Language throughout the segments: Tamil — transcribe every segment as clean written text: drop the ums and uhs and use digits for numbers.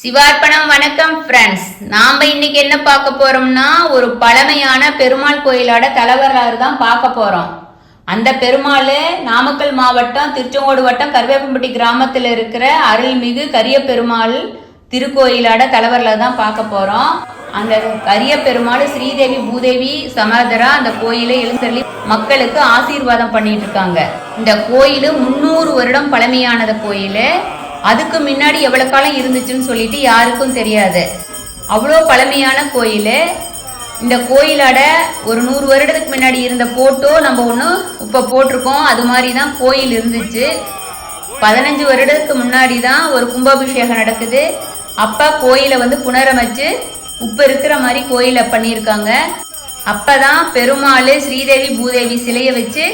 சிவார்ப்பணம். வணக்கம் ஃப்ரெண்ட்ஸ். நாம இன்னைக்கு என்ன பார்க்க போறோம்னா, ஒரு பழமையான பெருமாள் கோயிலோட தலைவராறு தான் பார்க்க போறோம். அந்த பெருமாள் நாமக்கல் மாவட்டம் திருச்செங்கோடு வட்டம் கருவேப்பம்பட்டி கிராமத்தில் இருக்கிற அருள்மிகு கரிய பெருமாள் திருக்கோயிலோட தலைவரில் தான் பார்க்க போறோம். அந்த கரிய பெருமாள் ஸ்ரீதேவி பூதேவி சமேதரா அந்த கோயிலை எழுந்தருளி மக்களுக்கு ஆசீர்வாதம் பண்ணிட்டு இருக்காங்க. இந்த கோயில் 300 வருடம் பழமையானது கோயில். அதுக்கு முன்னாடி எவ்வளவு காலம் இருந்துச்சுன்னு சொல்லிட்டு யாருக்கும் தெரியாது. அவ்வளோ பழமையான கோயில். இந்த கோயிலோட ஒரு 100 வருடத்துக்கு முன்னாடி இருந்த போட்டோ நம்ம ஒன்று இப்போ போட்டிருக்கோம். அது மாதிரி தான் கோயில் இருந்துச்சு. 15 வருடத்துக்கு முன்னாடி தான் ஒரு கும்பாபிஷேகம் நடக்குது. அப்போ கோயிலை புனரமைச்சு இப்போ இருக்கிற மாதிரி கோயிலை பண்ணியிருக்காங்க. அப்போ தான் பெருமாள் ஸ்ரீதேவி பூதேவி சிலையை வச்சு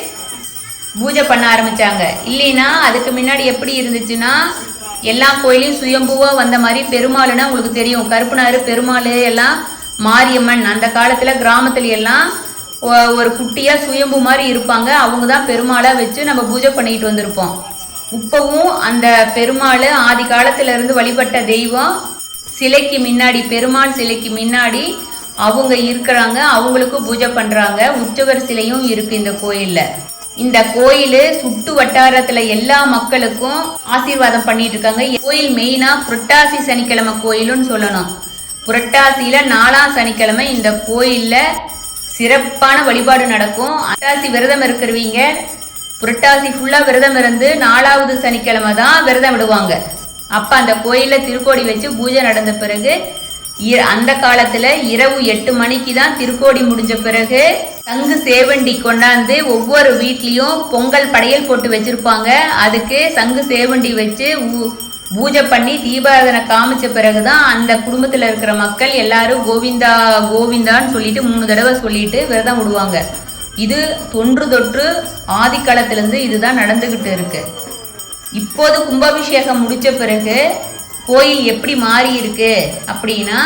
பூஜை பண்ண ஆரம்பித்தாங்க. இல்லைன்னா அதுக்கு முன்னாடி எப்படி இருந்துச்சுன்னா, எல்லா கோயிலையும் சுயம்புவாக வந்த மாதிரி பெருமாள்னா உங்களுக்கு தெரியும், கருப்பனார் பெருமாள் எல்லாம் மாரியம்மன் அந்த காலத்தில் கிராமத்துல எல்லாம் ஒரு குட்டியாக சுயம்பு மாதிரி இருப்பாங்க. அவங்க தான் பெருமாளை வச்சு நம்ம பூஜை பண்ணிட்டு வந்திருப்போம். இப்போவும் அந்த பெருமாள் ஆதி காலத்திலேருந்து வழிபட்ட தெய்வம் சிலைக்கு முன்னாடி, பெருமாள் சிலைக்கு முன்னாடி அவங்க இருக்கிறாங்க. அவங்களுக்கு பூஜை பண்ணுறாங்க. உற்சவர் சிலையும் இருக்குது இந்த கோயிலில். இந்த கோயில் சுட்டு வட்டாரத்துல எல்லா மக்களுக்கும் ஆசீர்வாதம் பண்ணிட்டு இருக்காங்க. கோயில் மெயினா புரட்டாசி சனிக்கிழமை கோயிலுன்னு சொல்லணும். புரட்டாசியில 4ஆம் சனிக்கிழமை இந்த கோயில்ல சிறப்பான வழிபாடு நடக்கும். புரட்டாசி விரதம் இருக்கிறவங்க புரட்டாசி ஃபுல்லா விரதம் இருந்து 4வது சனிக்கிழமை தான் விரதம் விடுவாங்க. அப்ப அந்த கோயில்ல திருக்கோடி வச்சு பூஜை நடந்த பிறகு அந்த காலத்துல இரவு 8 மணிக்கு தான் திருக்கோடி முடிஞ்ச பிறகு சங்கு சேவண்டி கொண்டாந்து ஒவ்வொரு வீட்லயும் பொங்கல் படையல் போட்டு வச்சிருப்பாங்க. அதுக்கு சங்கு சேவண்டி வச்சு பூஜை பண்ணி தீபாராதனை காமிச்ச பிறகுதான் அந்த குடும்பத்துல இருக்கிற மக்கள் எல்லாரும் கோவிந்தா கோவிந்தான்னு சொல்லிட்டு 3 தடவை சொல்லிட்டு விரதம் விடுவாங்க. இது தொன்று தொற்று ஆதி காலத்திலிருந்து இதுதான் நடந்துகிட்டு இருக்கு. இப்போது கும்பாபிஷேகம் முடிச்ச பிறகு கோயில் எப்படி மாறி இருக்கு அப்படின்னா,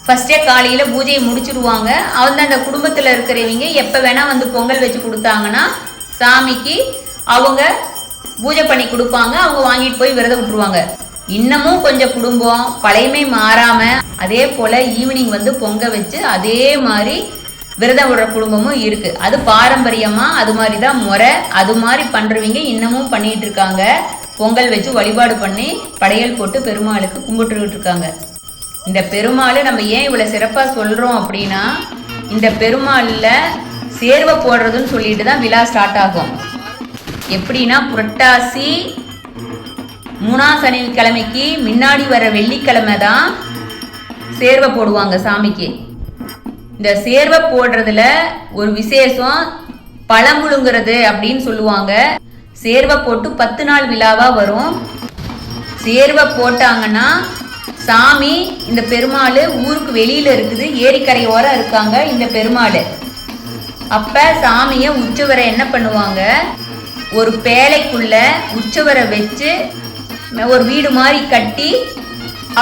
ஃபர்ஸ்டே காலையில் பூஜையை முடிச்சிடுவாங்க. அந்த குடும்பத்தில் இருக்கிறவங்க எப்போ வேணால் பொங்கல் வச்சு கொடுத்தாங்கன்னா சாமிக்கு அவங்க பூஜை பண்ணி கொடுப்பாங்க. அவங்க வாங்கிட்டு போய் விரதம் விட்டுருவாங்க. இன்னமும் கொஞ்சம் குடும்பம் பழையமை மாறாமல் அதே போல் ஈவினிங் பொங்க வச்சு அதே மாதிரி விரதம் விடுற குடும்பமும் இருக்குது. அது பாரம்பரியமாக அது மாதிரி தான் முறை. அது மாதிரி பண்ணுறவங்க இன்னமும் பண்ணிகிட்டு இருக்காங்க. பொங்கல் வச்சு வழிபாடு பண்ணி படையல் போட்டு பெருமாளுக்கு கும்பிட்டுக்கிட்டு இருக்காங்க. இந்த பெருமாள் நம்ம ஏன் இவ்வளோ சிறப்பாக சொல்கிறோம் அப்படின்னா, இந்த பெருமாளில் சேர்வை போடுறதுன்னு சொல்லிட்டு தான் விழா ஸ்டார்ட் ஆகும். எப்படின்னா, புரட்டாசி 3ஆம் சனிக்கிழமைக்கு முன்னாடி வர வெள்ளிக்கிழமை தான் சேர்வை போடுவாங்க சாமிக்கு. இந்த சேர்வை போடுறதுல ஒரு விசேஷம் பழமுழுங்கிறது அப்படின்னு சொல்லுவாங்க. சேர்வை போட்டு 10 நாள் விழாவா வரும். சேர்வை போட்டாங்கன்னா சாமி இந்த பெருமாள் ஊருக்கு வெளியில இருக்குது, ஏரிக்கரையோரம் இருக்காங்க இந்த பெருமாள். அப்ப சாமியை உற்சவரை என்ன பண்ணுவாங்க, ஒரு பேழைக்குள்ள உற்சவரை வச்சு ஒரு வீடு மாதிரி கட்டி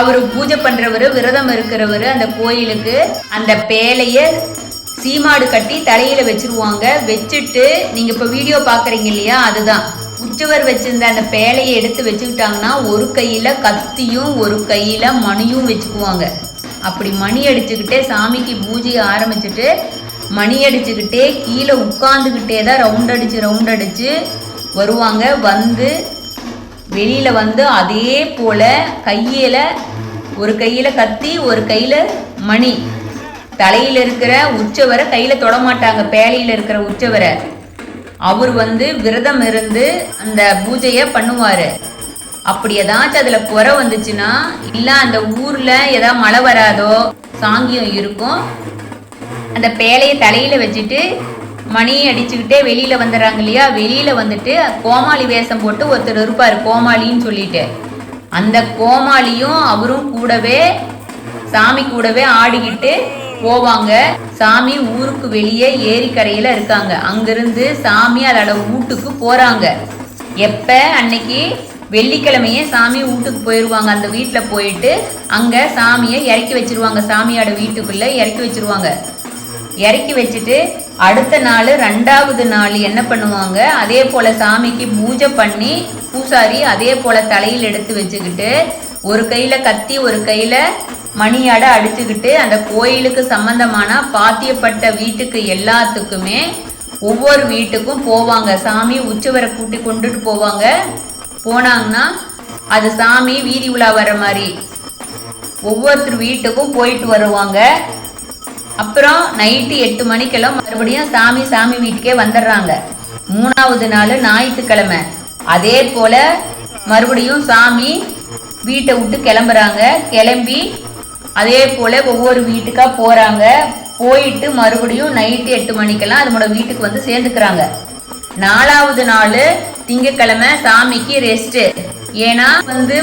அவர் பூஜை பண்றவர் விரதம் இருக்கிறவர் அந்த கோயிலுக்கு அந்த பேழைய சீமாடு கட்டி தலையில வச்சிருவாங்க. வச்சுட்டு நீங்க இப்ப வீடியோ பாக்குறீங்க இல்லையா, அதுதான் உற்சவர் வச்சிருந்த அந்த பேழையை எடுத்து வச்சுக்கிட்டாங்கன்னா ஒரு கையில கத்தியும் ஒரு கையில மணியும் வச்சுக்குவாங்க. அப்படி மணி அடிச்சுக்கிட்டே சாமிக்கு பூஜையை ஆரம்பிச்சுட்டு மணி அடிச்சுக்கிட்டே கீழே உட்கார்ந்துக்கிட்டே தான் ரவுண்ட் அடிச்சு வருவாங்க. வெளியில அதே போல கையில ஒரு கையில கத்தி ஒரு கையில மணி, தலையில இருக்கிற உற்சவரை கையில தொடமாட்டாங்க. பேழையில இருக்கிற உற்சவரை அவர் விரதம் இருந்து அந்த பூஜையை பண்ணுவாரு. அப்படி ஏதாச்சும் அதுல குறை வந்துச்சுன்னா, இல்ல அந்த ஊர்ல ஏதாவது மழை வராதோ சாங்கியம் இருக்கும், அந்த பேழையை தலையில வச்சுட்டு மணி அடிச்சுக்கிட்டே வெளியில வந்துடுறாங்க இல்லையா. வெளியில கோமாளி வேஷம் போட்டு ஒருத்தர் இருப்பாரு, கோமாளின்னு சொல்லிட்டு. அந்த கோமாளியும் அவரும் கூடவே சாமி கூடவே ஆடிக்கிட்டு போவாங்க. சாமி ஊருக்கு வெளியே ஏரிக்கரையில இருக்காங்க. அங்கிருந்து சாமி அதோட வீட்டுக்கு போறாங்க. எப்ப அன்னைக்கு வெள்ளிக்கிழமையே சாமி வீட்டுக்கு போயிடுவாங்க. அந்த வீட்டில் போயிட்டு அங்க சாமியை இறக்கி வச்சிருவாங்க. சாமியோட வீட்டுக்குள்ள இறக்கி வச்சிருவாங்க. இறக்கி வச்சுட்டு அடுத்த நாள் 2வது நாள் என்ன பண்ணுவாங்க, அதே போல சாமிக்கு பூஜை பண்ணி பூசாரி அதே போல தலையில் எடுத்து வச்சுக்கிட்டு ஒரு கையில கத்தி ஒரு கையில மணியாட அடிச்சுக்கிட்டு அந்த கோயிலுக்கு சம்பந்தமான பாத்தியப்பட்ட வீட்டுக்கு எல்லாத்துக்குமே ஒவ்வொரு வீட்டுக்கும் போவாங்க. சாமி உற்சவரை கூட்டி கொண்டுட்டு போவாங்க. போனாங்கன்னா அது சாமி வீதி உலா வர மாதிரி ஒவ்வொருத்தர் வீட்டுக்கும் போயிட்டு வருவாங்க. அப்புறம் நைட்டு 8 மணிக்கெல்லாம் மறுபடியும் சாமி வீட்டுக்கே வந்துடுறாங்க. 3வது நாள் ஞாயிற்றுக்கிழமை அதே போல மறுபடியும் சாமி வீட்டை விட்டு கிளம்புறாங்க. கிளம்பி அதே போல ஒவ்வொரு வீட்டுக்கா போறாங்க. போயிட்டு மறுபடியும் நைட்டு 8 மணிக்கெல்லாம் அதோட வீட்டுக்கு வந்து சேர்ந்துக்கிறாங்க. 4வது நாள் திங்கக்கிழமை சாமிக்கு ரெஸ்ட். ஏன்னா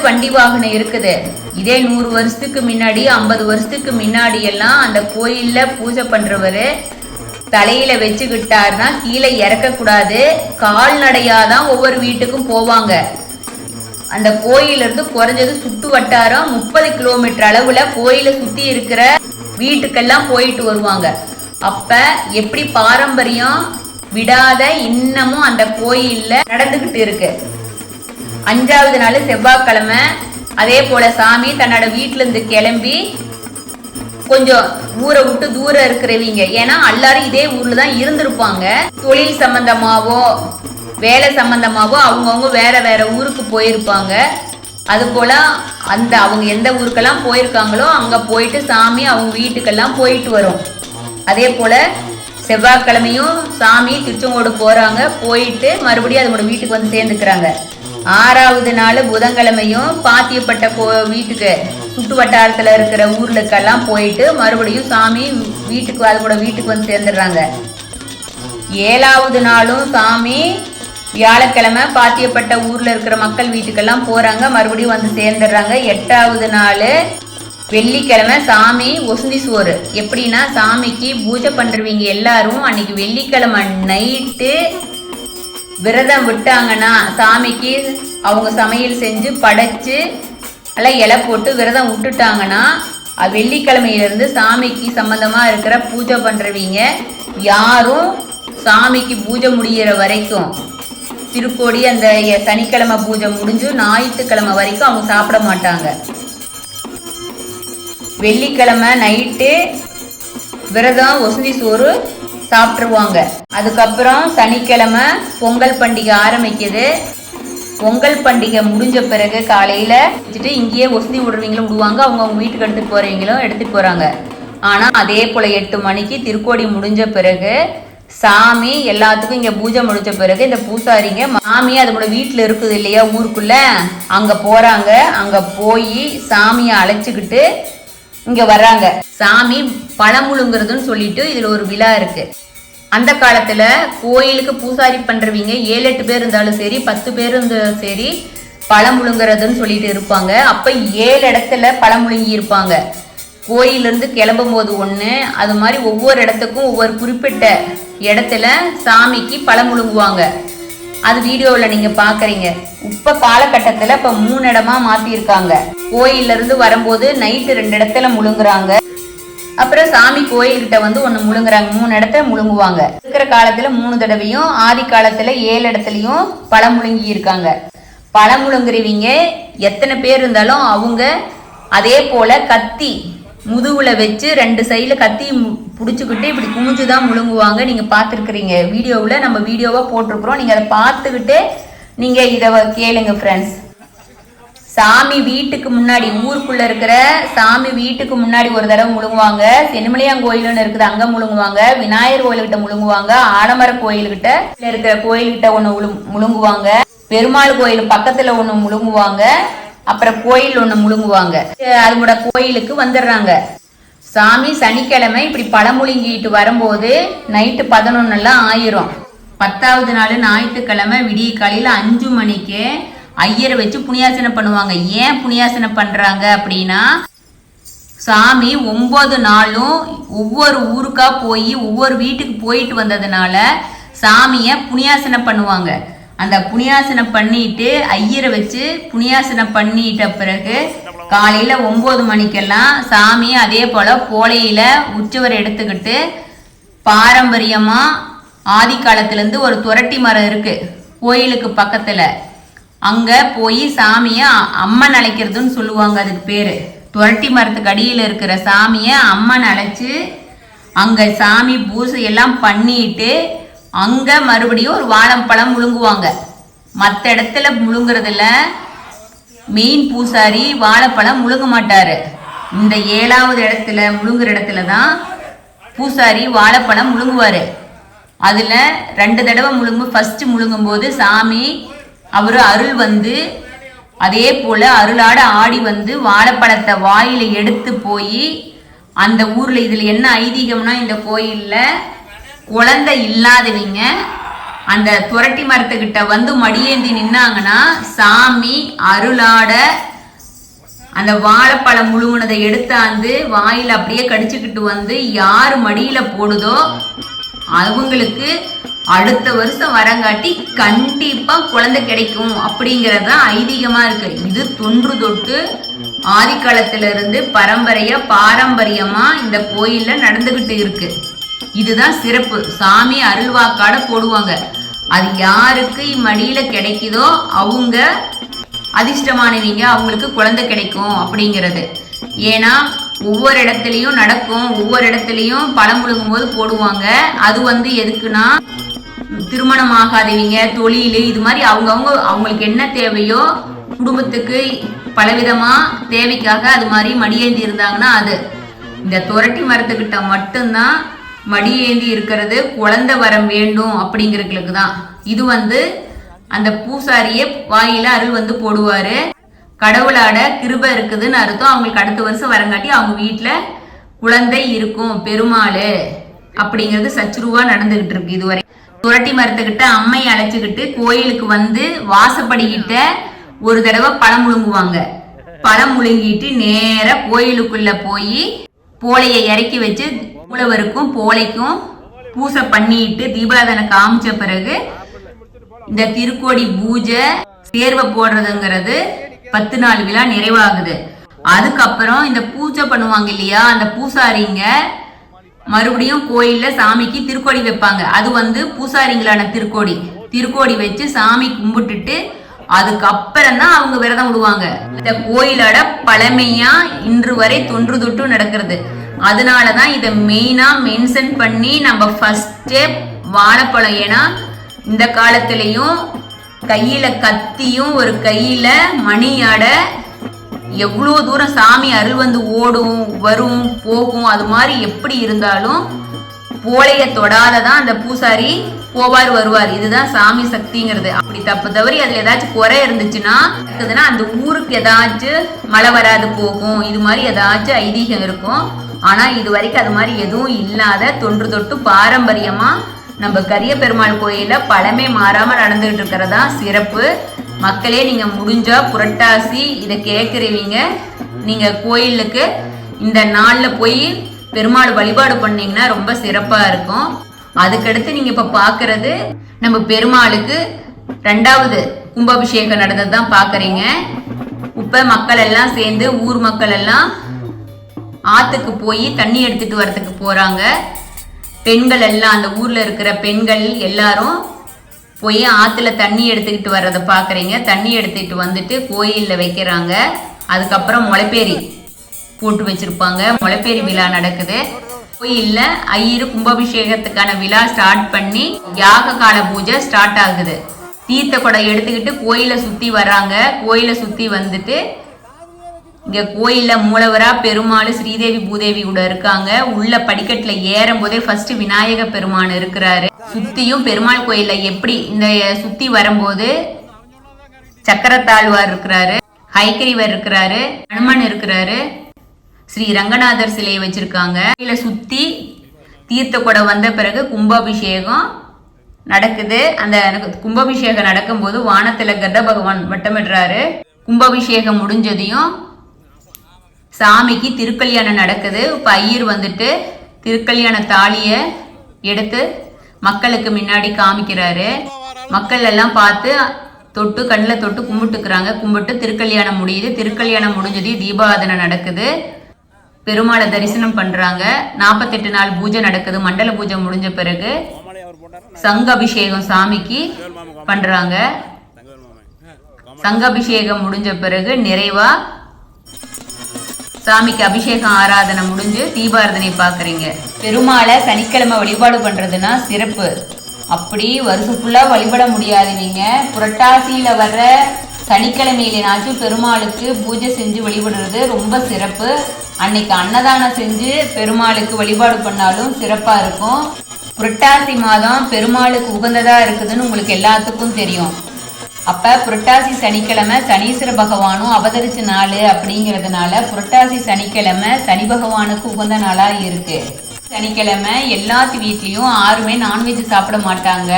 வண்டி வாகனம் இருக்குது. இதே 100 வருஷத்துக்கு முன்னாடி 50 வருஷத்துக்கு முன்னாடி எல்லாம் அந்த கோயில்ல பூஜை பண்றவரு தலையில வச்சுக்கிட்டாருன்னா கீழே இறக்க கூடாது, கால்நடையாதான் ஒவ்வொரு வீட்டுக்கும் போவாங்க. அந்த கோயில இருந்து குறைஞ்சது சுட்டு வட்டாரம் 30 கிலோமீட்டர் அளவுல கோயிலை சுத்தி இருக்கிற வீட்டுக்கெல்லாம் போயிட்டு வருவாங்க. அப்ப எப்படி பாரம்பரியம் விடாத இன்னமும் அந்த கோயில்ல நடந்துகிட்டு இருக்கு. 5வது நாள் செவ்வாய்க்கிழமை அதே போல சாமி தன்னோட வீட்டுல இருந்து கிளம்பி கொஞ்சம் ஊரை விட்டு தூரம் இருக்கிறவங்க, ஏன்னா எல்லாரும் இதே ஊர்ல தான் இருந்திருப்பாங்க. தொழில் சம்பந்தமாவோ வேலை சம்பந்தமாவோ அவங்கவுங்க வேற வேற ஊருக்கு போயிருப்பாங்க. அது போல அவங்க எந்த ஊருக்கெல்லாம் போயிருக்காங்களோ அங்க போயிட்டு சாமி அவங்க வீட்டுக்கெல்லாம் போயிட்டு வரும். அதே போல செவ்வாய்க்கிழமையும் சாமி திருச்செங்கோடு போறாங்க. போயிட்டு மறுபடியும் அதோட வீட்டுக்கு வந்து சேர்ந்துக்கிறாங்க. 6வது நாள் புதன்கிழமையும் பாத்தியப்பட்ட வீட்டுக்கு சுட்டு வட்டாரத்துல இருக்கிற ஊர்களுக்கெல்லாம் போயிட்டு மறுபடியும் சாமி வீட்டுக்கு அதோட வீட்டுக்கு வந்து சேர்ந்துடுறாங்க. 7வது நாளும் சாமி வியாழக்கிழமை பாத்தியப்பட்ட ஊர்ல இருக்கிற மக்கள் வீட்டுக்கெல்லாம் போறாங்க. மறுபடியும் வந்து சேர்ந்துடுறாங்க. 8வது நாள் வெள்ளிக்கிழமை சாமி ஒசுந்தி சோறு. எப்படின்னா சாமிக்கு பூஜை பண்றவங்க எல்லாரும் அன்னைக்கு வெள்ளிக்கிழமை நைட்டு விரதம் விட்டாங்கன்னா சாமிக்கு அவங்க சமையல் செஞ்சு படைச்சு எல்லாம் இலை போட்டு விரதம் விட்டுட்டாங்கன்னா வெள்ளிக்கிழமையிலிருந்து சாமிக்கு சம்பந்தமா இருக்கிற பூஜை பண்றவங்க யாரும் சாமிக்கு பூஜை முடிகிற வரைக்கும் திருக்கோடி அந்த சனிக்கிழமை பூஜை முடிஞ்சு ஞாயிற்றுக்கிழமை வரைக்கும் அவங்க சாப்பிட மாட்டாங்க. வெள்ளிக்கிழமை நைட்டு விரதம் ஒசுந்தி சோறு சாப்பிட்டுருவாங்க. அதுக்கப்புறம் சனிக்கிழமை பொங்கல் பண்டிகை ஆரம்பிக்குது. பொங்கல் பண்டிகை முடிஞ்ச பிறகு காலையில வச்சுட்டு இங்கேயே ஒசுந்தி விடுறவங்களும் விடுவாங்க, அவங்க வீட்டுக்கு எடுத்துட்டு போறவங்களும் எடுத்துட்டு போறாங்க. ஆனா அதே போல 8 மணிக்கு திருக்கோடி முடிஞ்ச பிறகு சாமி எல்லாத்துக்கும் இங்க பூஜை முடிஞ்ச பிறகு இந்த பூசாரிங்க சாமி அதோட வீட்டுல இருக்குது இல்லையா ஊருக்குள்ள, அங்க போறாங்க. அங்க போய் சாமியை அழைச்சுக்கிட்டு இங்க வர்றாங்க. சாமி பழமுழுங்கிறதுன்னு சொல்லிட்டு இதுல ஒரு விழா இருக்கு. அந்த காலத்துல கோயிலுக்கு பூசாரி பண்றவங்க 7-8 பேர் இருந்தாலும் சரி 10 பேர் இருந்தாலும் சரி பழமுழுங்கிறதுன்னு சொல்லிட்டு இருப்பாங்க. அப்ப 7 இடத்துல பழமுழுங்கி இருப்பாங்க. கோயிலிருந்து கிளம்பும் போது ஒண்ணு, அது மாதிரி ஒவ்வொரு இடத்துக்கும் ஒவ்வொரு குறிப்பிட்ட இடத்துல சாமிக்கு பழமுழுங்குவாங்க. அது வீடியோவில் நீங்க பாக்குறீங்க. இப்ப காலகட்டத்துல இப்ப 3 இடமா மாத்திருக்காங்க. கோயில்ல இருந்து வரும்போது நைட்டு 2 இடத்துல முழுங்குறாங்க. அப்புறம் சாமி கோயில்கிட்ட வந்து 1 முழுங்குறாங்க. 3 இடத்துல முழுங்குவாங்க. இருக்கிற காலத்துல 3 தடவையும், ஆதி காலத்துல 7 இடத்துலயும் பழம் முழுங்கி இருக்காங்க. பழம் முழுங்குறவங்க எத்தனை பேர் இருந்தாலும் அவங்க அதே போல கத்தி முதுகுல வச்சு 2 சைடுல கத்தி புடிச்சுக்கிட்டு இப்படி குமிஞ்சுதான் முழுங்குவாங்க. நீங்க பார்த்துருக்கிறீங்க வீடியோவில், நம்ம வீடியோவா போட்டிருக்கிறோம். நீங்க அதை பார்த்துக்கிட்டு நீங்க இதை கேளுங்க ஃப்ரெண்ட்ஸ். சாமி வீட்டுக்கு முன்னாடி ஊருக்குள்ள இருக்கிற சாமி வீட்டுக்கு முன்னாடி ஒரு தடவை முழுங்குவாங்க. சென்னிமலையான் கோயில்னு இருக்குது, அங்க முழுங்குவாங்க. விநாயகர் கோயில்கிட்ட முழுங்குவாங்க. ஆலமர கோயில்கிட்ட இருக்கிற கோயில்கிட்ட 1 முழுங்குவாங்க. பெருமாள் கோயில் பக்கத்துல 1 முழுங்குவாங்க. அப்புறம் கோயில் 1 முழுங்குவாங்க. அதோட கோயிலுக்கு வந்துடுறாங்க. சாமி சனிக்கிழமை இப்படி பழமுழுங்கிட்டு வரும்போது நைட்டு 11 ஆயிரும். 10வது நாள் ஞாயிற்றுக்கிழமை விடிய காலையில 5 மணிக்கு ஐயரை வச்சு புண்ணியாசனை பண்ணுவாங்க. ஏன் புண்ணியாசனை பண்றாங்க அப்படின்னா, சாமி 9 நாளும் ஒவ்வொரு ஊருக்கா போய் ஒவ்வொரு வீட்டுக்கு போயிட்டு வந்ததுனால சாமிய புண்ணியாசனை பண்ணுவாங்க. அந்த புண்ணியாசனை பண்ணிட்டு ஐயரை வச்சு புண்ணியாசனை பண்ணிட்ட பிறகு காலையில 9 மணிக்கெல்லாம் சாமி அதே போல போலையில உற்சவர் எடுத்துக்கிட்டு பாரம்பரியமா ஆதி காலத்துல இருந்து ஒரு துரட்டி மரம் இருக்கு கோயிலுக்கு பக்கத்துல. அங்க போய் சாமிய அம்மன் அழைக்கிறதுன்னு சொல்லுவாங்க. அதுக்கு பேரு துரட்டி மரத்துக்கு அடியில் இருக்கிற சாமிய அம்மன் அழைச்சு அங்க சாமி பூசை எல்லாம் பண்ணிட்டு அங்க மறுபடியும் ஒரு வாழைப்பழம் முழுங்குவாங்க. மற்ற இடத்துல முழுங்குறதுல மெயின் பூசாரி வாழைப்பழம் முழுங்க மாட்டாரு. இந்த 7வது இடத்துல முழுங்குற இடத்துல தான் பூசாரி வாழைப்பழம் முழுங்குவாரு. அதுல 2 தடவை ஃபர்ஸ்ட் முழுங்கும் போது சாமி அவரு அருள் வந்து அதே போல அருளாட ஆடி வந்து வாழைப்பழத்தை வாயில எடுத்து போய் அந்த ஊர்ல இதுல என்ன ஐதீகம்னா, இந்த கோயில்ல குழந்தை இல்லாதவங்க அந்த துரட்டி மரத்துக்கிட்ட வந்து மடியேந்தி நின்னாங்கன்னா சாமி அருளாட அந்த வாழைப்பழம் முழுங்கினதை எடுத்தாந்து வாயில அப்படியே கடிச்சுக்கிட்டு வந்து யாரு மடியில போடுதோ அவங்களுக்கு அடுத்த வருஷம் வரங்காட்டி கண்டிப்பா குழந்தை கிடைக்கும் அப்படிங்கறதுதான் ஐதீகமா இருக்கு. இது தொன்று தொட்டு ஆதிக்காலத்துல இருந்து பாரம்பரியமா இந்த கோயில்ல நடந்துகிட்டு இருக்கு. இதுதான் சிறப்பு. சாமி அருள்வாக்காட போடுவாங்க. அது யாருக்கு மடியில கிடைக்குதோ அவங்க அதிர்ஷ்டமானவங்க, அவங்களுக்கு குழந்தை கிடைக்கும் அப்படிங்கிறது. ஏன்னா ஒவ்வொரு இடத்துலையும் நடக்கும், ஒவ்வொரு இடத்துலையும் பழம் முழுங்கும் போது போடுவாங்க. அது வந்து எதுக்குன்னா திருமணம் ஆகாதவங்க, தொழில், இது மாதிரி அவங்களுக்கு என்ன தேவையோ குடும்பத்துக்கு பலவிதமா தேவைக்காக அது மாதிரி மடியேந்தி இருந்தாங்கன்னா அது இந்த துரட்டி மரத்துக்கிட்ட மட்டும்தான் மடியேந்தி இருக்கிறது குழந்தை வரம் வேண்டும் அப்படிங்கிறதுக்கு தான். இது வந்து அந்த பூசாரிய வாயில அருள் வந்து போடுவாரு. கடவுளாட கிருபை இருக்குதுன்னு அர்த்தம். அவங்களுக்கு அடுத்த வருஷம் வரங்காட்டி அவங்க வீட்டுல குழந்தை இருக்கும் பெருமாள் அப்படிங்கிறது சச்சுருவா நடந்துகிட்டு இருக்கு. இதுவரை துரட்டி மரத்துக்கிட்ட அம்மையை அழைச்சுக்கிட்டு கோயிலுக்கு வந்து வாசப்படிக்கிட்ட ஒரு தடவை பழம் முழுங்குவாங்க. பழம் முழுங்கிட்டு நேர கோயிலுக்குள்ள போய் போலையை இறக்கி வச்சு மூலவருக்கும் போலைக்கும் பூசை பண்ணிட்டு தீபாராதனை காமிச்ச பிறகு இந்த திருக்கோடி பூஜை தேர்வை போடுறதுங்கிறது 10 நாள் விழா நிறைவாகுது. அதுக்கப்புறம் இந்த பூஜை பண்ணுவாங்க இல்லையா, அந்த பூசாரிங்க மறுபடியும் கோயில்ல சாமிக்கு திருக்கோடி வைப்பாங்க. அது வந்து பூசாரிங்களான திருக்கோடி வச்சு சாமி கும்பிட்டுட்டு அதுக்கப்புறம் தான் அவங்க விரதம் விடுவாங்க. இந்த கோயிலோட பழமையா இன்று வரை தொன்று தொட்டு நடக்கிறது. அதனாலதான் இதை மெயினா மென்ஷன் பண்ணி நம்ம ஃபர்ஸ்டே வாழைப்பழம், ஏன்னா இந்த காலத்திலையும் கையில கத்தியும் ஒரு கையில மணியாட எவ்வளோ தூரம் சாமி அருள் வந்து ஓடும் வரும் போகும். அது மாதிரி எப்படி இருந்தாலும் போலைய தொடாததான் அந்த பூசாரி போவார் வருவார். இதுதான் சாமி சக்திங்கிறது. அப்படி தப்பு தவறி அதுல ஏதாச்சும் குறை இருந்துச்சுன்னா அந்த ஊருக்கு ஏதாச்சும் மழை வராது போகும். இது மாதிரி ஏதாச்சும் ஐதீகம் இருக்கும். ஆனா இது வரைக்கும் அது மாதிரி எதுவும் இல்லாத தொன்று தொட்டு பாரம்பரியமா நம்ம கரிய பெருமாள் கோயில பழமை மாறாம நடந்துகிட்டு இருக்கிறதா சிறப்பு. மக்களே, நீங்க முடிஞ்சா புரட்டாசி இதை கேட்குறீங்க, நீங்க கோயிலுக்கு இந்த நாள்ல போய் பெருமாள் வழிபாடு பண்ணீங்கன்னா ரொம்ப சிறப்பா இருக்கும். அதுக்கடுத்து நீங்க இப்ப பாக்குறது நம்ம பெருமாளுக்கு 2வது கும்பாபிஷேகம் நடந்ததுதான் பாக்குறீங்க. இப்ப மக்கள் எல்லாம் சேர்ந்து ஊர் மக்கள் எல்லாம் ஆத்துக்கு போய் தண்ணி எடுத்துட்டு வரதுக்கு போறாங்க. பெண்கள் எல்லாம் அந்த ஊர்ல இருக்கிற பெண்கள் எல்லாரும் போய் ஆத்துல தண்ணி எடுத்துக்கிட்டு வர்றதை பாக்குறீங்க. தண்ணி எடுத்துக்கிட்டு வந்துட்டு கோயில்ல வைக்கிறாங்க. அதுக்கப்புறம் முளைப்பேரி போட்டு வச்சிருப்பாங்க. முளைப்பேரி விழா நடக்குது கோயில்ல. ஐயரு கும்பாபிஷேகத்துக்கான விழா ஸ்டார்ட் பண்ணி யாக கால பூஜை ஸ்டார்ட் ஆகுது. தீர்த்த குடம் எடுத்துக்கிட்டு கோயிலை சுத்தி வர்றாங்க. கோயிலை சுத்தி வந்துட்டு இங்க கோயில்ல மூலவரா பெருமாள் ஸ்ரீதேவி பூதேவி கூட இருக்காங்க. உள்ள படிக்கட்டுல ஏறும் போதே ஃபர்ஸ்ட் விநாயக பெருமான் இருக்கிறாரு. சுத்தியும் பெருமாள் கோயில்ல எப்படி இந்த சுத்தி வரும்போது சக்கரத்தாழ்வார் இருக்கிறாரு, ஹைகிரீவர் இருக்கிறாரு, ஹனுமன் இருக்கிறாரு, ஸ்ரீ ரங்கநாதர் சிலையை வச்சிருக்காங்க. கோயில சுத்தி தீர்த்த குடம் வந்த பிறகு கும்பாபிஷேகம் நடக்குது. அந்த கும்பாபிஷேகம் நடக்கும் போது வானத்துல கர்ட பகவான் வட்டமிடுறாரு. கும்பாபிஷேகம் முடிஞ்சதையும் சாமிக்கு திருக்கல்யாணம் நடக்குது. இப்ப ஐயர் வந்துட்டு திருக்கல்யாண தாலிய எடுத்து மக்களுக்கு முன்னாடி காமிக்கிறாரு. மக்கள் எல்லாம் பார்த்து தொட்டு கண்ணில் தொட்டு கும்பிட்டுக்கிறாங்க. கும்பிட்டு திருக்கல்யாணம் முடியுது. திருக்கல்யாணம் முடிஞ்சதையும் தீபாராதனை நடக்குது. பெருமாளை தரிசனம் பண்றாங்க. 48 நாள் பூஜை நடக்குது. மண்டல பூஜை முடிஞ்ச பிறகு சங்க அபிஷேகம் சாமிக்கு பண்றாங்க. சங்காபிஷேகம் முடிஞ்ச பிறகு நிறைவா சாமிக்கு அபிஷேகம் ஆராதனை முடிஞ்சு தீபாரதனை பாக்குறீங்க. பெருமாளை சனிக்கிழமை வழிபாடு பண்றதுன்னா சிறப்பு. அப்படி வருஷம் ஃபுல்லா வழிபட முடியாதவங்க புரட்டாசியில வர்ற சனிக்கிழமையினாச்சும் பெருமாளுக்கு பூஜை செஞ்சு வழிபடுறது ரொம்ப சிறப்பு. அன்னைக்கு அன்னதானம் செஞ்சு பெருமாளுக்கு வழிபாடு பண்ணாலும் சிறப்பா இருக்கும். புரட்டாசி மாதம் பெருமாளுக்கு உகந்ததா இருக்குதுன்னு உங்களுக்கு எல்லாத்துக்கும் தெரியும். அப்ப புரட்டாசி சனிக்கிழமை சனீஸ்வர பகவானும் அவதரிச்ச நாள் அப்படிங்கிறதுனால புரட்டாசி சனிக்கிழமை சனி பகவானுக்கு உகந்த நாளா இருக்கு. சனிக்கிழமை எல்லாத்து வீட்லயும் யாருமே நான்வெஜ் சாப்பிட மாட்டாங்க.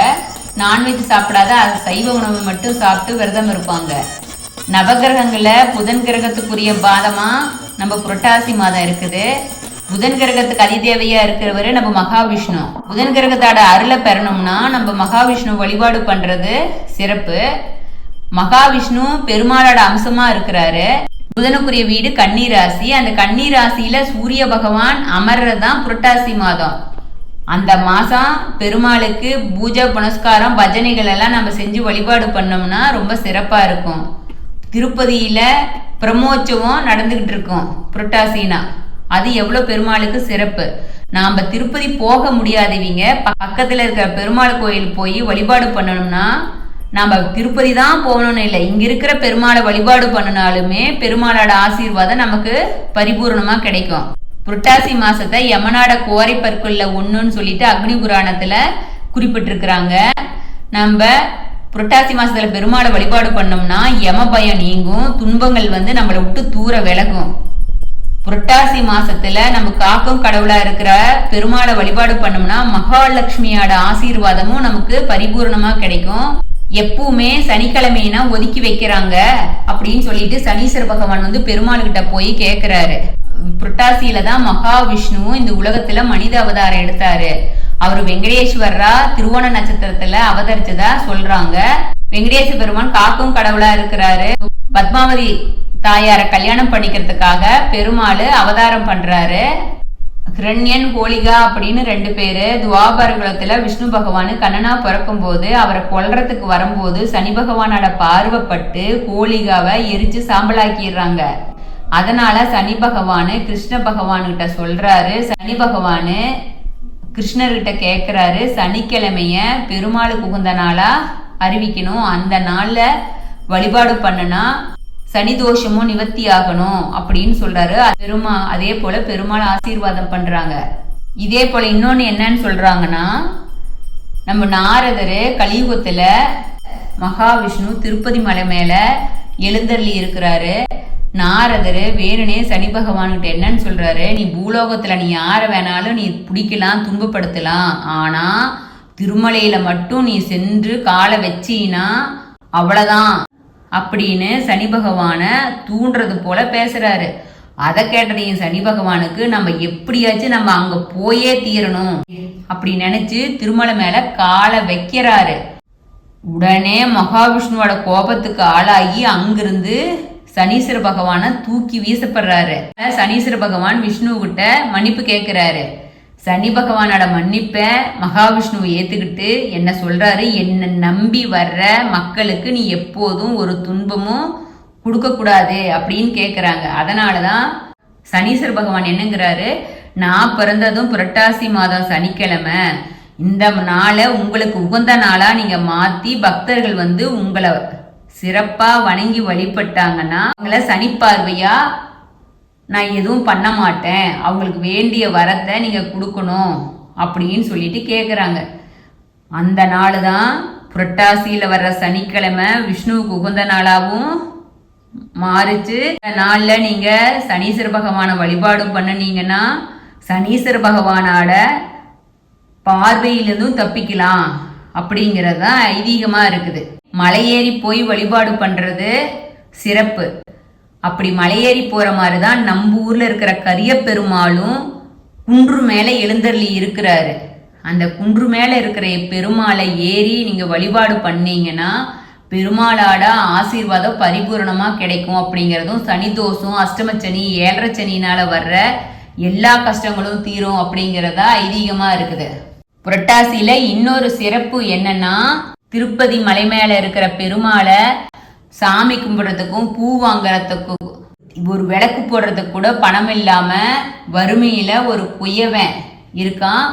நான்வெஜ் சாப்பிடாத சைவ உணவு மட்டும் சாப்பிட்டு விரதம் இருப்பாங்க. நவகிரகங்கள புதன் கிரகத்துக்குரிய பாதமா நம்ம புரட்டாசி மாதம் இருக்குது. புதன் கிரகத்துக்கு அதிதேவையா இருக்கிறவரு நம்ம மகாவிஷ்ணு. புதன் கிரகத்தோட அருளை பெறணும்னா நம்ம மகாவிஷ்ணு வழிபாடு பண்றது சிறப்பு. மகாவிஷ்ணு பெருமாளோட அம்சமா இருக்கிறாரு. புதனுக்குரிய வீடு கன்னி ராசி. அந்த கன்னி ராசியில சூரிய பகவான் அமர்றதுதான் புரட்டாசி மாதம். அந்த மாசம் பெருமாளுக்கு பூஜை புனஸ்காரம் பஜனைகள் எல்லாம் நம்ம செஞ்சு வழிபாடு பண்ணோம்னா ரொம்ப சிறப்பா இருக்கும். திருப்பதியில பிரம்மோற்சவம் நடந்துகிட்டு இருக்கும் புரட்டாசினா. அது எவ்வளவு பெருமாளுக்கு சிறப்பு. நாம திருப்பதி போக முடியாதவங்க பக்கத்துல இருக்கிற பெருமாள் கோயில் போய் வழிபாடு பண்ணணும்னா நாம திருப்பதி தான் போகணும்னு இல்லை, இங்க இருக்கிற பெருமாளை வழிபாடு பண்ணினாலுமே பெருமாளோட ஆசீர்வாதம் நமக்கு பரிபூர்ணமா கிடைக்கும். புரட்டாசி மாசத்தை யமனாட கோரை பற்குள்ள ஒண்ணுன்னு சொல்லிட்டு அக்னி புராணத்துல குறிப்பிட்டிருக்கிறாங்க. நம்ம புரட்டாசி மாசத்துல பெருமாளை வழிபாடு பண்ணோம்னா யம பயம் நீங்கும், துன்பங்கள் நம்மளை விட்டு தூர விலகும். புரட்டாசி மாசத்துல நம்ம காக்கும் கடவுளா இருக்கிற பெருமாளை வழிபாடு பண்ணோம்னா மகாலட்சுமியோட ஆசீர்வாதமும் நமக்கு பரிபூர்ணமா கிடைக்கும். எப்பவுமே சனிக்கிழமைனா ஒதுக்கி வைக்கிறாங்க அப்படின்னு சொல்லிட்டு சனீஸ்வர பகவான் பெருமாள் கிட்ட போய் கேக்குறாரு. புரட்டாசியில தான் மகாவிஷ்ணுவும் இந்த உலகத்துல மனித அவதாரம் எடுத்தாரு. அவரு வெங்கடேஸ்வரரா திருவோண நட்சத்திரத்துல அவதரிச்சதா சொல்றாங்க. வெங்கடேஸ்வர பெருமான் காக்கும் கடவுளா இருக்கிறாரு. பத்மாவதி தாயார கல்யாணம் பண்ணிக்கிறதுக்காக பெருமாள் அவதாரம் பண்றாரு. கிரண்யன் ஹோலிகா அப்படின்னு 2 பேரு. துவாபர குலத்துல விஷ்ணு பகவான் கண்ணனா பிறக்கும் போது அவரை கொல்றதுக்கு வரும்போது சனி பகவானோட பார்வைப்பட்டு ஹோலிகாவை எரிச்சு சாம்பலாக்கிடுறாங்க. அதனால சனி பகவானு கிருஷ்ண பகவான்கிட்ட சொல்றாரு. சனி பகவானு கிருஷ்ணர்கிட்ட கேக்குறாரு, சனிக்கிழமைய பெருமாளுக்கு உகந்த நாளா அறிவிக்கணும், அந்த நாள்ல வழிபாடு பண்ணுனா சனி தோஷமும் நிவர்த்தி ஆகணும் அப்படின்னு சொல்றாரு. அதே போல பெருமாள் ஆசீர்வாதம் பண்றாங்க. இதே போல இன்னொன்னு என்னன்னு சொல்றாங்கன்னா, நம்ம நாரதரு கலியுகத்துல மகாவிஷ்ணு திருப்பதி மலை மேல எழுந்தருளி இருக்கிறாரு. நாரதரு வேணுனே சனி பகவான்கிட்ட என்னன்னு சொல்றாரு, நீ பூலோகத்துல நீ யார வேணாலும் நீ பிடிக்கலாம், துன்பப்படுத்தலாம், ஆனா திருமலையில மட்டும் நீ சென்று காலை வச்சீனா அவ்வளவுதான் அப்படின்னு சனி பகவான தூண்டுறது போல பேசுறாரு. அதை கேட்டதையும் சனி பகவானுக்கு நம்ம எப்படியாச்சும் நம்ம அங்க போயே தீரணும் அப்படி நினைச்சு திருமலை மேல காலை வைக்கிறாரு. உடனே மகாவிஷ்ணுவோட கோபத்துக்கு ஆளாகி அங்கிருந்து சனீஸ்வர பகவான தூக்கி வீசப்படுறாரு. சனீஸ்வர பகவான் விஷ்ணு கிட்ட மன்னிப்பு கேட்கிறாரு. சனி பகவானோட மன்னிப்ப மகாவிஷ்ணுவை ஏத்துக்கிட்டு என்ன சொல்றாரு, என்ன நம்பி வர்ற மக்களுக்கு நீ எப்போதும் ஒரு துன்பமும் கொடுக்க கூடாது அப்படின்னு கேக்குறாங்க. அதனாலதான் சனீஸ்வர பகவான் என்னங்கிறாரு, நான் பிறந்ததும் புரட்டாசி மாதம் சனிக்கிழமை, இந்த நாளை உங்களுக்கு உகந்த நாளா நீங்க மாத்தி பக்தர்கள் உங்களை சிறப்பா வணங்கி வழிபட்டாங்கன்னா அவங்கள சனி பார்வையா நான் எதுவும் பண்ண மாட்டேன், அவங்களுக்கு வேண்டிய வரத்தை நீங்க கொடுக்கணும் அப்படின்னு சொல்லிட்டு கேக்குறாங்க. அந்த நாள் தான் புரட்டாசியில வர்ற சனிக்கிழமை விஷ்ணுவுக்கு உகந்த நாளாவும் மாறிச்சு. இந்த நாள்ல நீங்க சனீஸ்வர பகவான வழிபாடு பண்ணனீங்கன்னா சனீஸ்வர பகவானோட பார்வையிலிருந்தும் தப்பிக்கலாம் அப்படிங்கறதுதான் ஐதீகமா இருக்குது. மலையேறி போய் வழிபாடு பண்றது சிறப்பு. அப்படி மலையேறி போற மாதிரிதான் நம்ம ஊர்ல இருக்கிற கரிய பெருமாளும் குன்று மேல எழுந்தருளி இருக்கிறாரு. அந்த குன்று மேல இருக்கிற பெருமாளை ஏறி நீங்க வழிபாடு பண்ணீங்கன்னா பெருமாளோட ஆசீர்வாதம் பரிபூர்ணமா கிடைக்கும் அப்படிங்கிறதும், சனி தோஷம், அஷ்டமச்சனி, 7.5 சனினால வர்ற எல்லா கஷ்டங்களும் தீரும் அப்படிங்கிறதா ஐதீகமா இருக்குது. புரட்டாசியில இன்னொரு சிறப்பு என்னன்னா, திருப்பதி மலை மேல இருக்கிற பெருமாளை சாமி கும்பிடுறதுக்கும் பூ வாங்குறதுக்கும் ஒரு விளக்கு போடுறதுக்கு கூட பணம் இல்லாம வறுமையில ஒரு குயவன் இருக்கான்.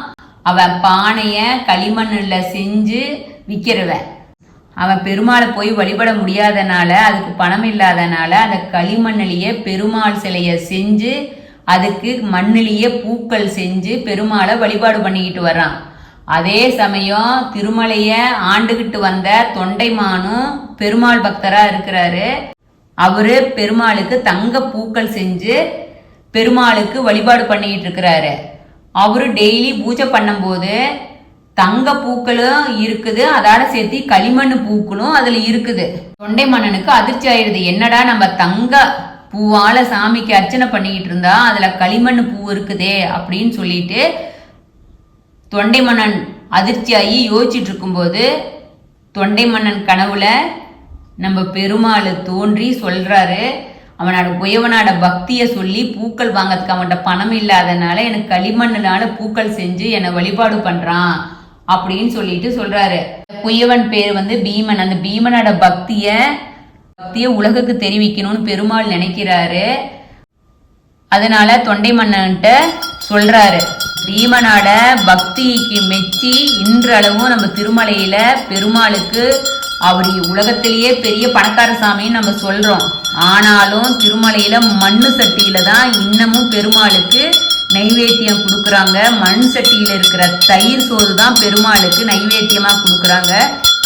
அவன் பானைய களிமண்ணுல செஞ்சு விற்கிறவன். அவன் பெருமாளை போய் வழிபட முடியாதனால, அதுக்கு பணம் இல்லாதனால அந்த களிமண்ணிலேயே பெருமாள் சிலைய செஞ்சு அதுக்கு மண்ணிலேயே பூக்கள் செஞ்சு பெருமாளை வழிபாடு பண்ணிக்கிட்டு வர்றான். அதே சமயம் திருமலைய ஆண்டுகிட்டு வந்த தொண்டைமானும் பெருமாள் பக்தரா இருக்கிறாரு. அவரு பெருமாளுக்கு தங்க பூக்கள் செஞ்சு பெருமாளுக்கு வழிபாடு பண்ணிக்கிட்டு இருக்கிறாரு. அவரு டெய்லி பூஜை பண்ணும்போது தங்க பூக்களும் இருக்குது, அதோட சேர்த்து களிமண் பூக்களும் அதுல இருக்குது. தொண்டை மன்னனுக்கு அதிர்ச்சி ஆயிடுது. என்னடா நம்ம தங்க பூவால சாமிக்கு அர்ச்சனை பண்ணிக்கிட்டு இருந்தா அதுல களிமண் பூ இருக்குதே அப்படின்னு சொல்லிட்டு தொண்டை மன்னன் அதிர்ச்சியாகி யோசிச்சுட்டு இருக்கும்போது தொண்டை மன்னன் கனவுல நம்ம பெருமாள் தோன்றி சொல்றாரு, அவனோட குயவனோட பக்தியை சொல்லி பூக்கள் வாங்கிறதுக்கு அவன்கிட்ட பணம் இல்லாதனால எனக்கு களிமண்ணுனால பூக்கள் செஞ்சு என்னை வழிபாடு பண்றான் அப்படின்னு சொல்லிட்டு சொல்றாரு. குயவன் பேர் பீமன். அந்த பீமனோட பக்திய உலகுக்கு தெரிவிக்கணும்னு பெருமாள் நினைக்கிறாரு. அதனால தொண்டை மன்னன்கிட்ட சொல்றாரு. பீமனோட பக்திக்கு மெச்சி இன்றளவும் நம்ம திருமலையில பெருமாளுக்கு அவர் உலகத்திலேயே பெரிய பணக்கார சாமின்னு நம்ம சொல்றோம். ஆனாலும் திருமலையில மண்ணு சட்டியில தான் இன்னமும் பெருமாளுக்கு நைவேத்தியம் கொடுக்குறாங்க. மண் சட்டியில இருக்கிற தயிர் சோறு தான் பெருமாளுக்கு நைவேத்தியமா கொடுக்குறாங்க.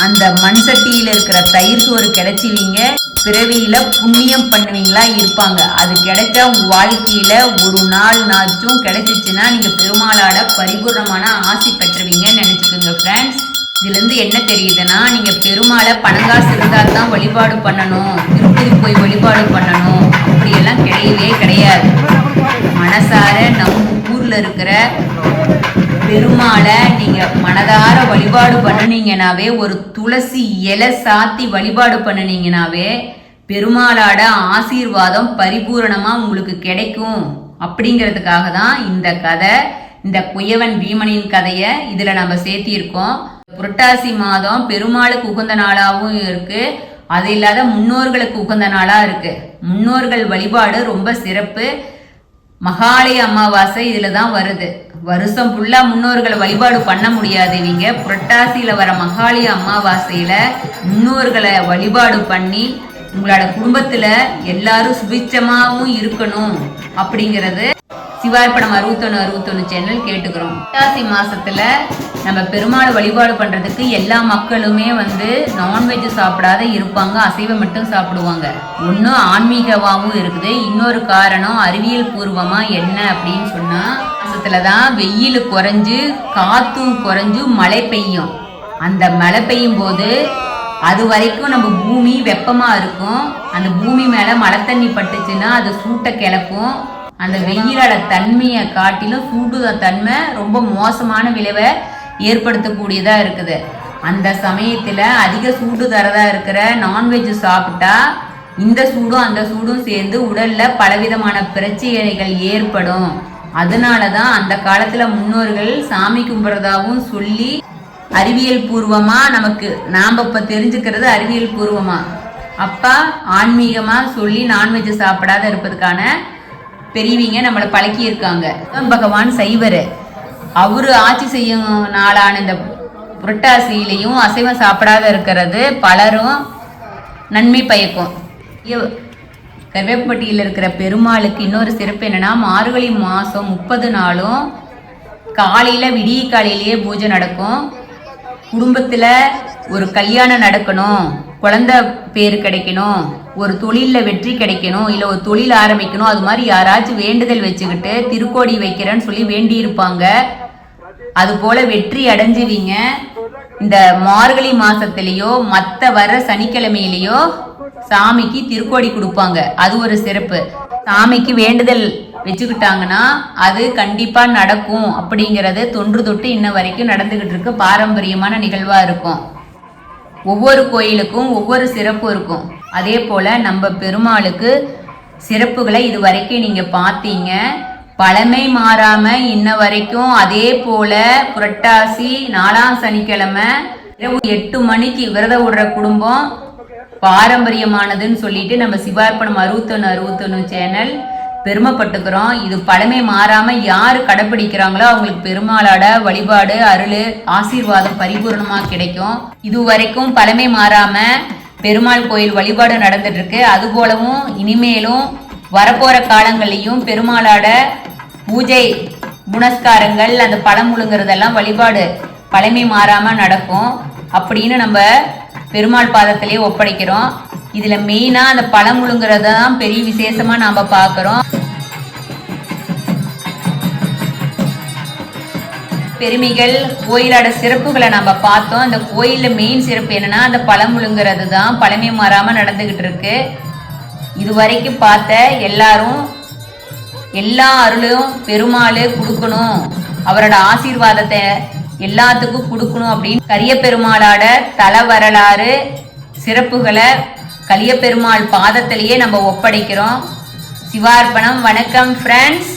அந்த மண் சட்டியில இருக்கிற தயிர் சோறு கிடைச்சிவீங்க பிறவியில புண்ணியம் பண்ணுவீங்களா இருப்பாங்க. அது கிடைச்சா உங்க வாழ்க்கையில ஒரு நாள் நாச்சும் கிடைச்சிச்சுன்னா நீங்க பெருமாளோட பரிபூர்ணமான ஆசி பெற்றுவீங்கன்னு நினைச்சுக்கோங்க ஃப்ரெண்ட்ஸ். இதுல இருந்து என்ன தெரியுதுன்னா, நீங்க பெருமாளை பணங்காசு இருந்தா தான் வழிபாடு பண்ணணும், திருப்பதி போய் வழிபாடு பண்ணணும் அப்படியெல்லாம் கிடையவே கிடையாது. மனசார நம்ம ஊர்ல இருக்கிற பெருமாளை நீங்க மனதார வழிபாடு பண்ணினீங்கனாவே, ஒரு துளசி இலை சாத்தி வழிபாடு பண்ணினீங்கனாவே பெருமாளோட ஆசீர்வாதம் பரிபூரணமா உங்களுக்கு கிடைக்கும். அப்படிங்கிறதுக்காக தான் இந்த கதை, இந்த குயவன் பீமனின் கதையை இதுல நம்ம சேர்த்திருக்கோம். புரட்டாசி மாதம் பெருமாளுக்கு உகந்த நாளாகவும் இருக்கு, அது இல்லாத முன்னோர்களுக்கு உகந்த நாளா இருக்கு. முன்னோர்கள் வழிபாடு ரொம்ப சிறப்பு. மகாலய அமாவாசை இதுல தான் வருது. வருஷம் ஃபுல்லா முன்னோர்களை வழிபாடு பண்ண முடியாது. இவங்க புரட்டாசியில வர மகாலய அமாவாசையில முன்னோர்களை வழிபாடு பண்ணி உங்களோட குடும்பத்துல எல்லாரும் சுபிட்சமாவும் இருக்கணும் அப்படிங்கிறது சிவார்ப்பணம் 6161 சேனல் கேட்டுக்கிறோம். புரட்டாசி மாசத்துல நம்ம பெருமாளை வழிபாடு பண்றதுக்கு எல்லா மக்களுமே நான்வெஜ் சாப்பிடாத இருப்பாங்க, அசைவம் மட்டும் சாப்பிடுவாங்க. ஒன்னும் ஆன்மீகமாவும் இருக்குது, இன்னொரு காரணம் அறிவியல் பூர்வமா என்ன அப்படின்னு சொன்னா, மாசத்துலதான் வெயில் குறைஞ்சு காத்தும் குறைஞ்சு மழை பெய்யும். அந்த மழை பெய்யும் போது அது வரைக்கும் நம்ம பூமி வெப்பமா இருக்கும். அந்த பூமி மேல மழை தண்ணி பட்டுச்சுன்னா அது சூட்டை கிளப்பும். அந்த வெயிலோட தன்மையை காட்டிலும் சூடு தன்மை ரொம்ப மோசமான விளைவை ஏற்படுத்தக்கூடியதா இருக்குது. அந்த சமயத்துல அதிக சூடு தரதா இருக்கிற நான்வெஜ் சாப்பிட்டா இந்த சூடும் அந்த சூடும் சேர்ந்து உடல்ல பலவிதமான பிரச்சனைகள் ஏற்படும். அதனாலதான் அந்த காலத்துல முன்னோர்கள் சாமி கும்பிட்றதாவும் சொல்லி அறிவியல் பூர்வமா நமக்கு நாம இப்ப தெரிஞ்சுக்கிறது அறிவியல் பூர்வமா, அப்பா ஆன்மீகமா சொல்லி நான்வெஜ் சாப்பிடாத இருப்பதுக்கான பெரியவங்க நம்மளை பழக்கி இருக்காங்க. பகவான் சைவர், அவரு ஆட்சி செய்யும் நாளான இந்த புரட்டாசியிலையும் அசைவம் சாப்பிடாத இருக்கிறது பலரும் நன்மை பயக்கும். கருவேப்பட்டியில் இருக்கிற பெருமாளுக்கு இன்னொரு சிறப்பு என்னன்னா, மார்கழி மாசம் 30 நாளும் காலையில விடிய காலையிலேயே பூஜை நடக்கும். குடும்பத்துல ஒரு கல்யாணம் நடக்கணும், குழந்தை பேரு கிடைக்கணும், ஒரு தொழில வெற்றி கிடைக்கணும், இல்ல ஒரு தொழில் ஆரம்பிக்கணும், அது மாதிரி யாராச்சும் வேண்டுதல் வச்சுக்கிட்டு திருக்கோடி வைக்கிறேன்னு சொல்லி வேண்டி இருப்பாங்க. அது போல வெற்றி அடைஞ்சுவீங்க. இந்த மார்கழி மாசத்திலேயோ மத்த வர்ற சனிக்கிழமையிலேயோ சாமிக்கு திருக்கோடி கொடுப்பாங்க. அது ஒரு சிறப்பு. சாமிக்கு வேண்டுதல் வச்சுக்கிட்டாங்கன்னா அது கண்டிப்பா நடக்கும் அப்படிங்கறது தொன்று தொட்டு இன்ன வரைக்கும் நடந்துகிட்டு இருக்கு. பாரம்பரியமான நிகழ்வா இருக்கும். ஒவ்வொரு கோயிலுக்கும் ஒவ்வொரு சிறப்பு இருக்கும். அதே போல நம்ம பெருமாளுக்கு சிறப்புகளை இது வரைக்கும் நீங்க பார்த்தீங்க. பழமை மாறாம இன்ன வரைக்கும் அதே போல புரட்டாசி 4ஆம் சனிக்கிழமை இரவு 8 மணிக்கு விரதம் விடுற குடும்பம் பாரம்பரியமானதுன்னு சொல்லிட்டு நம்ம சிவார்ப்பணம் 61 சேனல் பெருமைப்பட்டுக்கிறோம். இது பழமை மாறாம யாரு கடைபிடிக்கிறாங்களோ அவங்களுக்கு பெருமாளோட வழிபாடு அருள் ஆசீர்வாதம் பரிபூர்ணமா கிடைக்கும். இது வரைக்கும் பழமை மாறாம பெருமாள் கோயில் வழிபாடு நடந்துட்டு இருக்கு. அது போலவும் இனிமேலும் வரப்போற காலங்கள்லையும் பெருமாளோட பூஜை புனஸ்காரங்கள் அந்த பழம் முழுங்குறதெல்லாம் வழிபாடு பழமை மாறாம நடக்கும் அப்படின்னு நம்ம பெருமாள் பாதத்திலே ஒப்படைக்கிறோம். இதுல மெயினா அந்த பழம் முழுங்குறத தான் பெரிய விசேஷமா நாம பாக்குறோம். பெருமைகள் கோயிலோட சிறப்புகளை நம்ம பார்த்தோம். அந்த கோயில்ல மெயின் சிறப்பு என்னன்னா அந்த பழம் முழுங்குறது தான் பழமை மாறாம நடந்துகிட்டு இருக்கு. இதுவரைக்கும் பார்த்த எல்லாரும் எல்லா அருளும் பெருமாள் கொடுக்கணும், அவரோட ஆசீர்வாதத்தை எல்லாத்துக்கும் கொடுக்கணும் அப்படின்னு கரிய பெருமாளோட தல வரலாறு சிறப்புகளை கலிய பெருமாள் பாதத்திலேயே நம்ம ஒப்படைக்கிறோம். சிவார்ப்பணம். வணக்கம் ஃப்ரெண்ட்ஸ்.